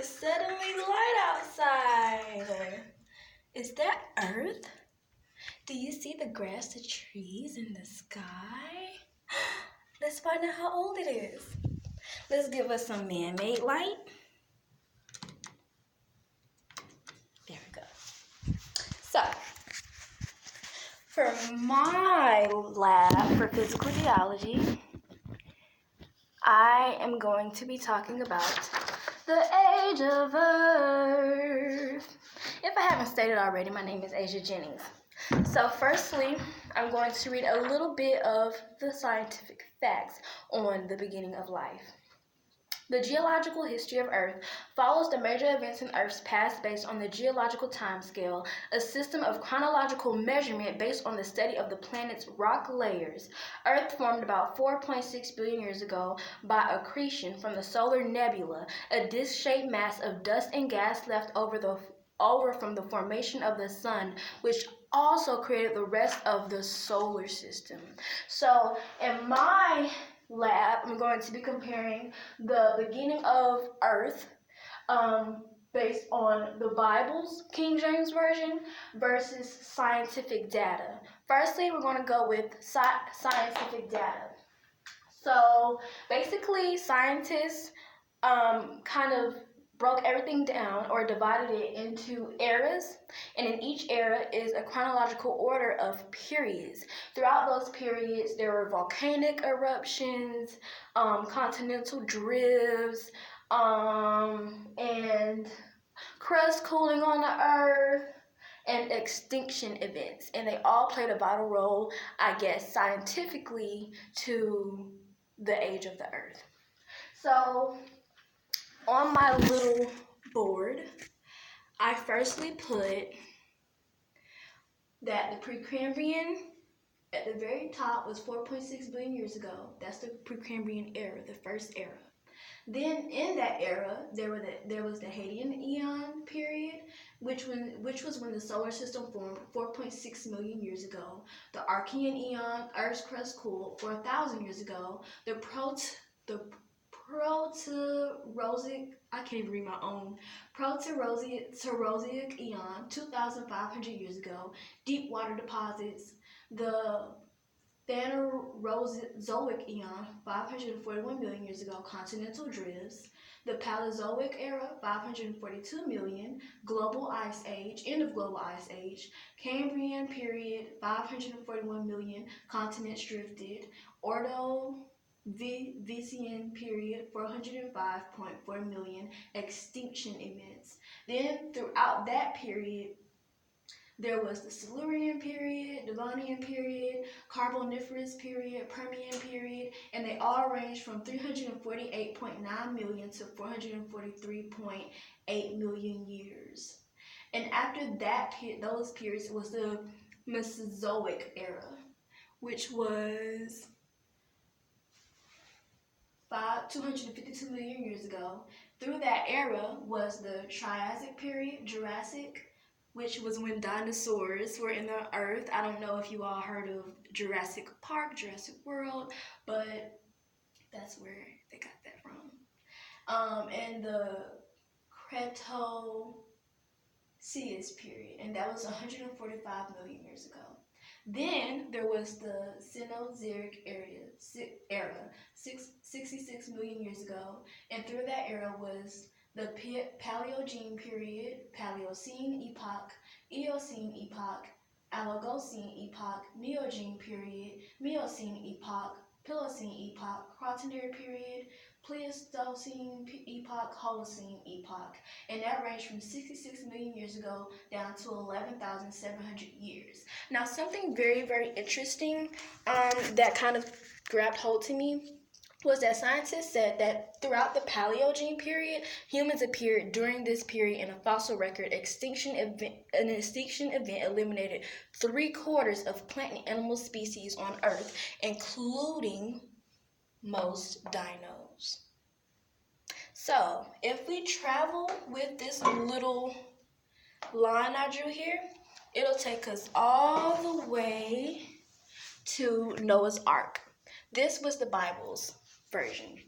It's suddenly light outside. Is that Earth? Do you see the grass, the trees, and the sky? Let's find out how old it is. Let's give us some man-made light. There we go. So, for my lab for physical geology, I am going to be talking about the age of Earth. If I haven't stated already, my name is Asia Jennings. So firstly, I'm going to read a little bit of the scientific facts on the beginning of life. The geological history of Earth follows the major events in Earth's past based on the geological timescale, a system of chronological measurement based on the study of the planet's rock layers. Earth formed about 4.6 billion years ago by accretion from the solar nebula, a disc-shaped mass of dust and gas left over from the formation of the sun, which also created the rest of the solar system. So, in my lab, I'm going to be comparing the beginning of Earth based on the Bible's King James Version versus scientific data. Firstly, we're going to go with scientific data. So basically, scientists kind of broke everything down or divided it into eras, and in each era is a chronological order of periods. Throughout those periods, there were volcanic eruptions, continental drifts, and crust cooling on the earth, and extinction events, and they all played a vital role, I guess, scientifically to the age of the earth. So on my little board, I firstly put that the Precambrian at the very top was 4.6 billion years ago. That's the Precambrian era, the first era. Then in that era, there was the Hadean Eon period, which was when the solar system formed 4.6 million years ago. The Archean Eon, Earth's crust cooled 4,000 years ago. The Proterozoic, I can't even read my own, Proterozoic Eon, 2,500 years ago. Deep water deposits. The Phanerozoic Eon, 541 million years ago, continental drifts. The Paleozoic era, 542 million, global ice age, end of global ice age. Cambrian period, 541 million, continents drifted. Ordovician period, 405.4 million, extinction events. Then throughout that period, there was the Silurian period, Devonian period, Carboniferous period, Permian period, and they all range from 348.9 million to 443.8 million years. And after that, those periods was the Mesozoic era, which was 252 million years ago. Through that era was the Triassic period, Jurassic, which was when dinosaurs were in the earth. I don't know if you all heard of Jurassic Park, Jurassic World, but that's where they got that from. And the Cretaceous period, and that was 145 million years ago. Then there was the Cenozoic era, 66 million years ago, and through that era was the Paleogene period, Paleocene epoch, Eocene epoch, Oligocene epoch, Neogene period, Miocene epoch, Pliocene epoch, Quaternary period, Pleistocene epoch, Holocene epoch, and that ranged from 66 million years ago down to 11,700 years. Now, something very, very interesting that kind of grabbed hold to me was that scientists said that throughout the Paleogene period, humans appeared during this period in a fossil record. An extinction event eliminated 3/4 of plant and animal species on Earth, including most dinos. So, if we travel with this little line I drew here, it'll take us all the way to Noah's Ark. This was the Bible's version.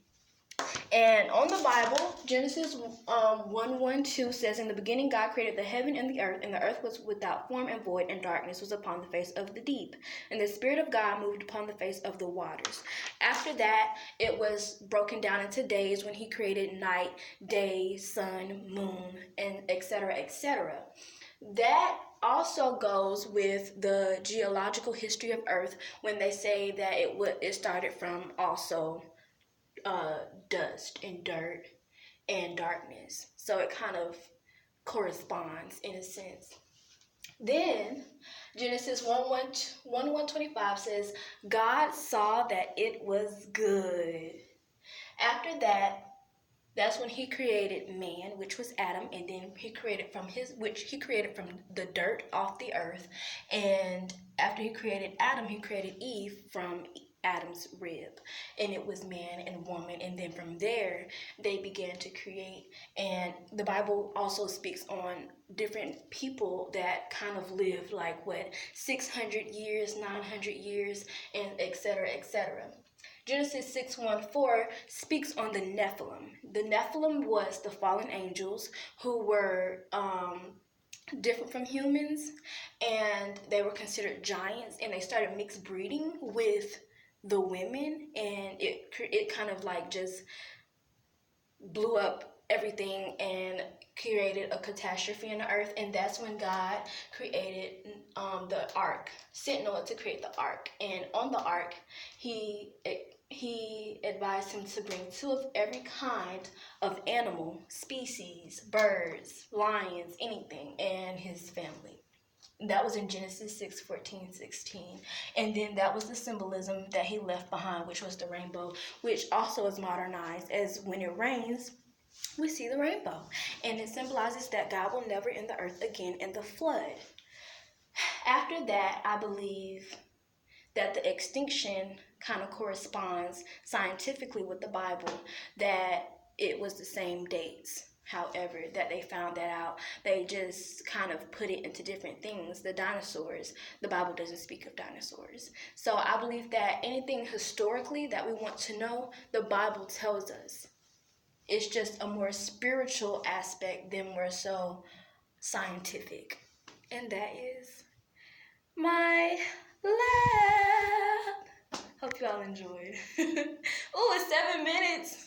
And on the Bible, Genesis 1:1-2 says, "In the beginning God created the heaven and the earth was without form and void, and darkness was upon the face of the deep. And the Spirit of God moved upon the face of the waters." After that, it was broken down into days when he created night, day, sun, moon, and etc., etc. That also goes with the geological history of Earth when they say that it started from also dust and dirt and darkness. So it kind of corresponds in a sense. Then Genesis 1:25 says, "God saw that it was good." After that, that's when he created man, which was Adam, and then he created from the dirt off the earth. And after he created Adam, he created Eve from Adam's rib, and it was man and woman. And then from there they began to create. And the Bible also speaks on different people that kind of lived like 600 years, 900 years, and etc., etc. Genesis 6:1-4 speaks on the Nephilim. The Nephilim was the fallen angels who were different from humans, and they were considered giants, and they started mixed breeding with the women, and it kind of like just blew up everything and created a catastrophe in the earth. And that's when God created the ark, sent Noah to create the ark. And on the ark, he advised him to bring 2 of every kind of animal species, birds, lions, anything, and his family. That was in Genesis 6:14-16. And then that was the symbolism that he left behind, which was the rainbow, which also is modernized as when it rains, we see the rainbow. And it symbolizes that God will never end the earth again in the flood. After that, I believe that the extinction kind of corresponds scientifically with the Bible, that it was the same dates. However, that they found that out, they just kind of put it into different things. The dinosaurs, the Bible doesn't speak of dinosaurs. So I believe that anything historically that we want to know, the Bible tells us. It's just a more spiritual aspect than more so scientific. And that is my lab. Hope you all enjoyed. Oh, it's 7 minutes.